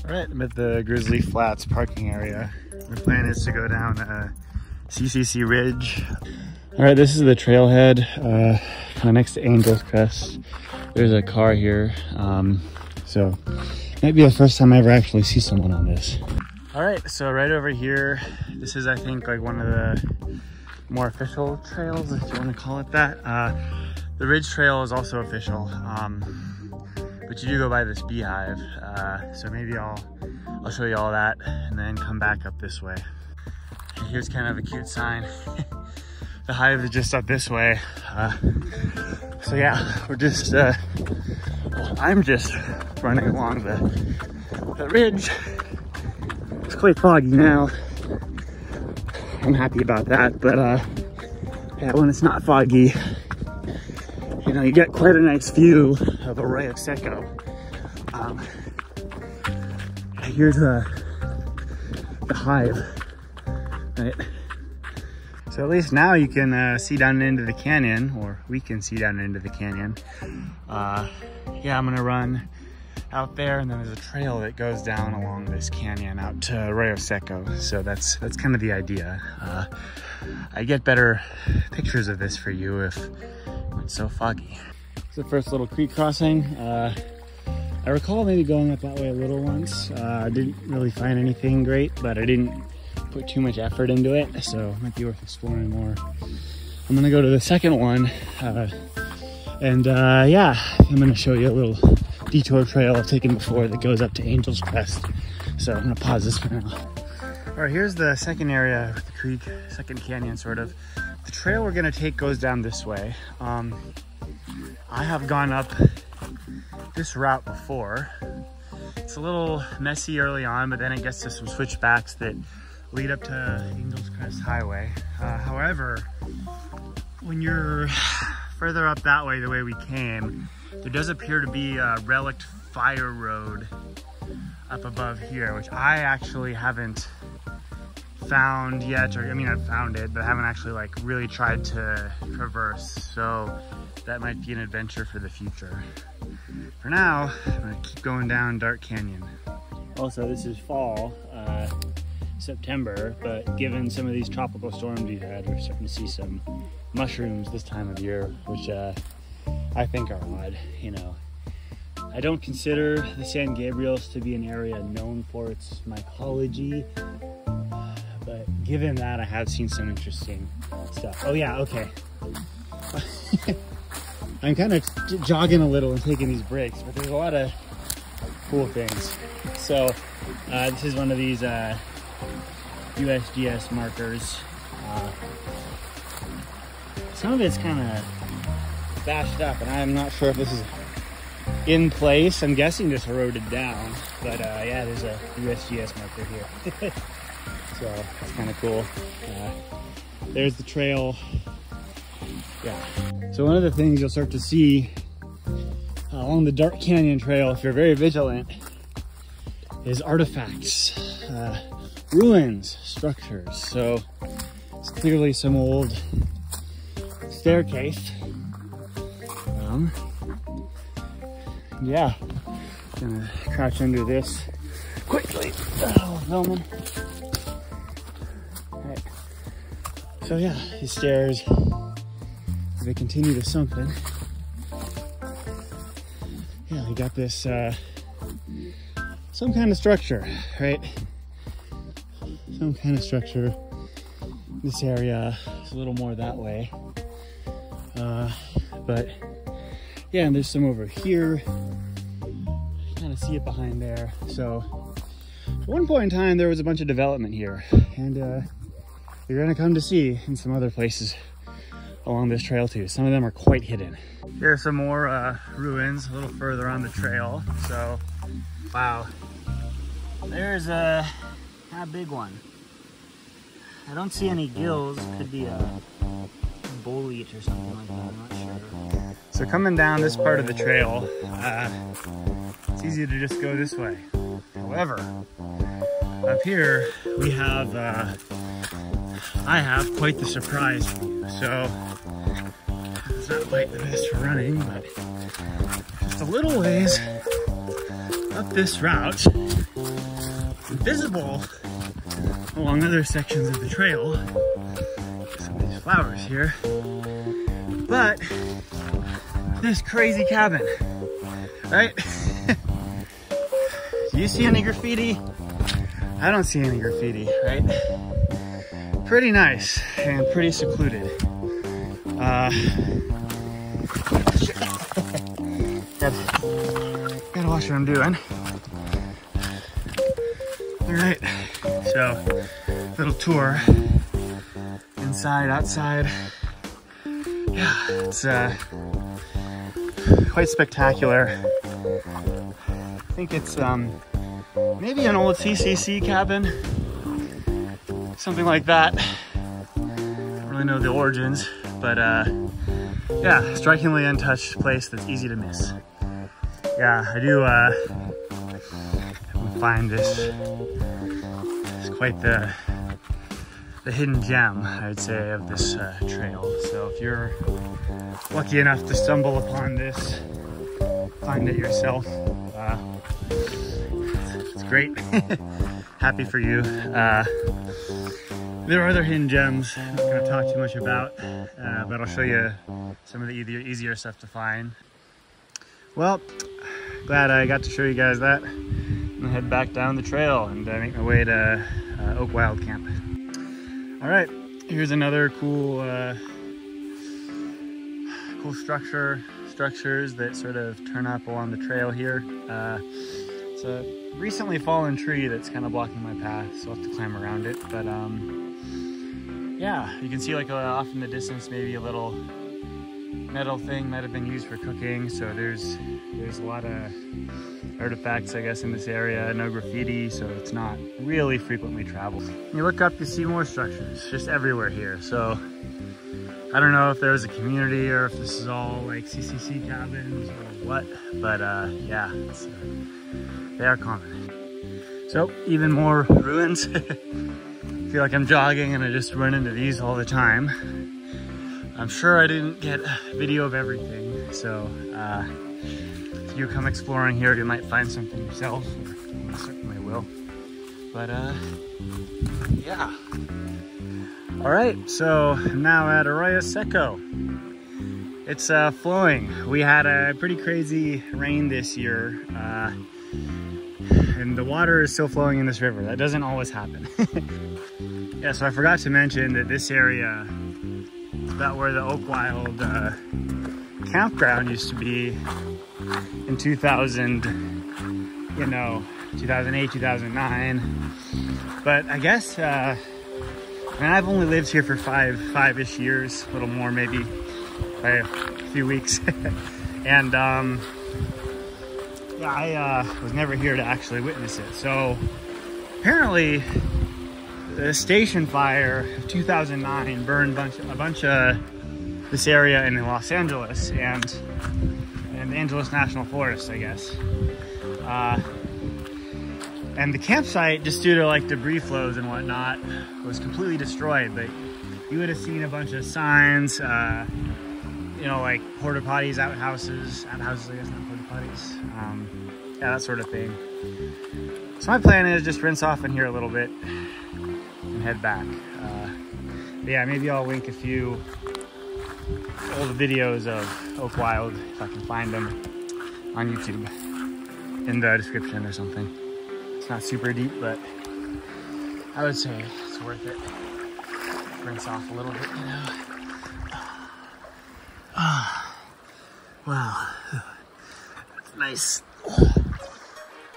Alright, I'm at the Grizzly Flats parking area. The plan is to go down CCC Ridge. Alright, this is the trailhead, kind of next to Angeles Crest. There's a car here, so might be the first time I ever actually see someone on this. Alright, so right over here, this is I think like one of the more official trails, if you want to call it that. The Ridge Trail is also official, but you do go by this beehive, so maybe I'll show you all that and then come back up this way. Here's kind of a cute sign. The hive is just up this way. So yeah, we're just, well, I'm just running along the ridge. It's quite foggy now. I'm happy about that, but yeah, when it's not foggy, you know, you get quite a nice view of Arroyo Seco. Here's the hive, right? So at least now you can see down into the canyon, or we can see down into the canyon. Yeah, I'm gonna run out there, and then there's a trail that goes down along this canyon out to Arroyo Seco. So that's kind of the idea. I get better pictures of this for you if it's so foggy. It's the first little creek crossing. I recall maybe going up that way a little once. I didn't really find anything great, but I didn't put too much effort into it, so it might be worth exploring more. I'm gonna go to the second one, and yeah, I'm gonna show you a little detour trail I've taken before that goes up to Angeles Crest. So I'm gonna pause this for now. All right, here's the second area with the creek, second canyon sort of. The trail we're gonna take goes down this way. I have gone up this route before. It's a little messy early on, but then it gets to some switchbacks that lead up to Angeles Crest HWY. However, when you're further up that way, the way we came, there does appear to be a relic fire road up above here, which I actually haven't found yet, or I mean I've found it, but I haven't actually like really tried to traverse, so that might be an adventure for the future. For now, I'm gonna keep going down Dark Canyon. Also, this is fall, September, but given some of these tropical storms we've had, we're starting to see some mushrooms this time of year, which I think are odd. You know, I don't consider the San Gabriels to be an area known for its mycology, but given that, I have seen some interesting stuff. Oh yeah, okay. I'm kind of jogging a little and taking these breaks, but there's a lot of cool things. So this is one of these USGS markers. Some of it's kind of bashed up, and I'm not sure if this is in place. I'm guessing just eroded down, but yeah, there's a USGS marker here. So it's kind of cool. There's the trail. Yeah. So one of the things you'll start to see along the Dark Canyon Trail, if you're very vigilant, is artifacts, ruins, structures. So it's clearly some old staircase. Yeah, gonna crouch under this quickly. Oh, filming. All right. So yeah, these stairs, they continue to something. Yeah, we got this some kind of structure, right? Some kind of structure. This area is a little more that way. But yeah, and there's some over here. Kind of see it behind there. So at one point in time, there was a bunch of development here, and you're gonna come to see in some other places along this trail too. Some of them are quite hidden. Here are some more ruins a little further on the trail. So, wow, there's a big one. I don't see any gills. Could be a bolete or something like that, I'm not sure. So coming down this part of the trail, it's easy to just go this way. However, up here we have, I have quite the surprise for you. So it's not quite the best for running, but just a little ways up this route, visible along other sections of the trail. Some of these flowers here. But this crazy cabin, right? Do you see any graffiti? I don't see any graffiti, right? Pretty nice and pretty secluded. Gotta watch what I'm doing. All right, so little tour inside, outside. Yeah, it's quite spectacular. I think it's maybe an old CCC cabin, something like that. Don't really know the origins, but yeah, strikingly untouched place that's easy to miss. Yeah, I do find this is quite the hidden gem, I'd say, of this trail. So if you're lucky enough to stumble upon this, find it yourself, it's great. Happy for you. There are other hidden gems I'm not going to talk too much about, but I'll show you some of the easier stuff to find. Well, glad I got to show you guys that. I'm gonna head back down the trail and make my way to Oakwilde Camp. All right, here's another cool structures that sort of turn up along the trail here. It's a recently fallen tree that's kind of blocking my path, so I'll have to climb around it. But yeah, you can see like off in the distance, maybe a little metal thing might have been used for cooking. So there's a lot of artifacts, I guess, in this area. No graffiti, so it's not really frequently traveled. When you look up, you see more structures just everywhere here. So I don't know if there's a community or if this is all like CCC cabins or what, but yeah, they are common. So even more ruins. I feel like I'm jogging and I just run into these all the time. I'm sure I didn't get a video of everything, so if you come exploring here, you might find something yourself. You certainly will. But yeah. All right, so I'm now at Arroyo Seco. It's flowing. We had a pretty crazy rain this year, and the water is still flowing in this river. That doesn't always happen. Yeah, so I forgot to mention that this area is about where the Oakwilde Campground used to be in 2000, you know, 2008, 2009. But I guess, I mean, I've only lived here for five-ish years, a little more maybe, by a few weeks. And yeah, I was never here to actually witness it. So apparently the station fire of 2009 burned a bunch of this area in Los Angeles and the Angeles National Forest, I guess. And the campsite, just due to like debris flows and whatnot, was completely destroyed. But you would have seen a bunch of signs, you know, like porta potties, outhouses, I guess, not porta potties. Yeah, that sort of thing. So my plan is just rinse off in here a little bit and head back. Yeah, maybe I'll link a few old videos of Oakwilde, if I can find them, on YouTube in the description or something. It's not super deep, but I would say it's worth it. Rinse off a little bit, you know. Ah, wow, that's nice.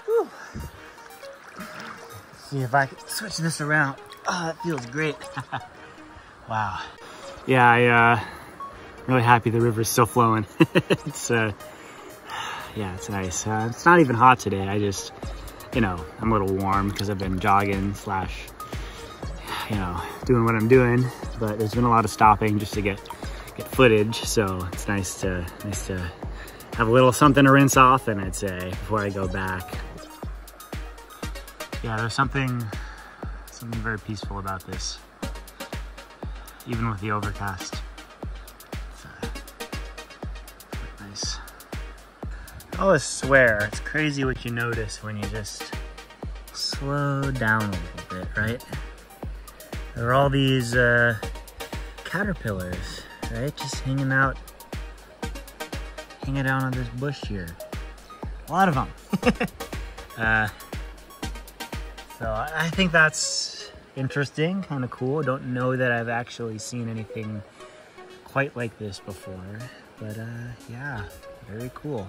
Whew. See if I can switch this around. Oh, that feels great. Wow. Yeah, I'm really happy the river's still flowing. It's yeah, it's nice. It's not even hot today. I just, you know, I'm a little warm because I've been jogging slash, you know, doing what I'm doing. But there's been a lot of stopping just to get footage, so it's nice to have a little something to rinse off, and I'd say before I go back. Yeah, there's something very peaceful about this, even with the overcast. It's nice. I'll just swear, it's crazy what you notice when you just slow down a little bit, right? There are all these caterpillars, right? Just hanging out on this bush here. A lot of them. So I think that's interesting, kind of cool. Don't know that I've actually seen anything quite like this before, but yeah, very cool.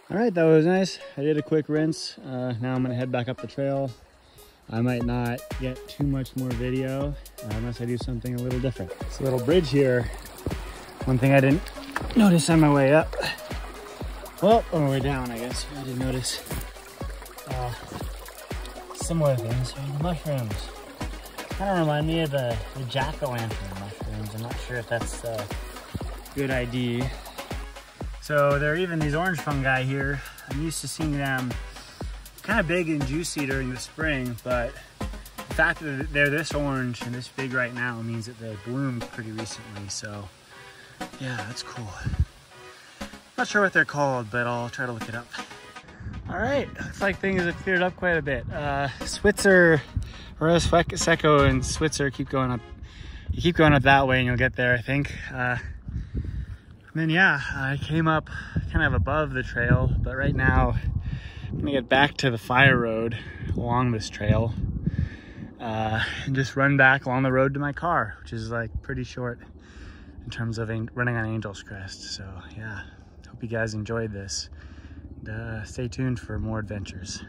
All right, that was nice. I did a quick rinse. Now I'm gonna head back up the trail. I might not get too much more video unless I do something a little different. This little bridge here, one thing I didn't notice on my way up, well, on my way down, I guess, I didn't notice similar things. The mushrooms kind of remind me of the jack-o'-lantern mushrooms. I'm not sure if that's a good ID. So there are even these orange fungi here. I'm used to seeing them kind of big and juicy during the spring, but the fact that they're this orange and this big right now means that they bloomed pretty recently. So yeah, that's cool. Not sure what they're called, but I'll try to look it up. All right, looks like things have cleared up quite a bit. Switzer, Arroyo Seco and Switzer keep going up. You keep going up that way and you'll get there, I think. And then yeah, I came up kind of above the trail, but right now I'm gonna get back to the fire road along this trail and just run back along the road to my car, which is like pretty short in terms of running on Angeles Crest. So yeah, hope you guys enjoyed this. And, stay tuned for more adventures.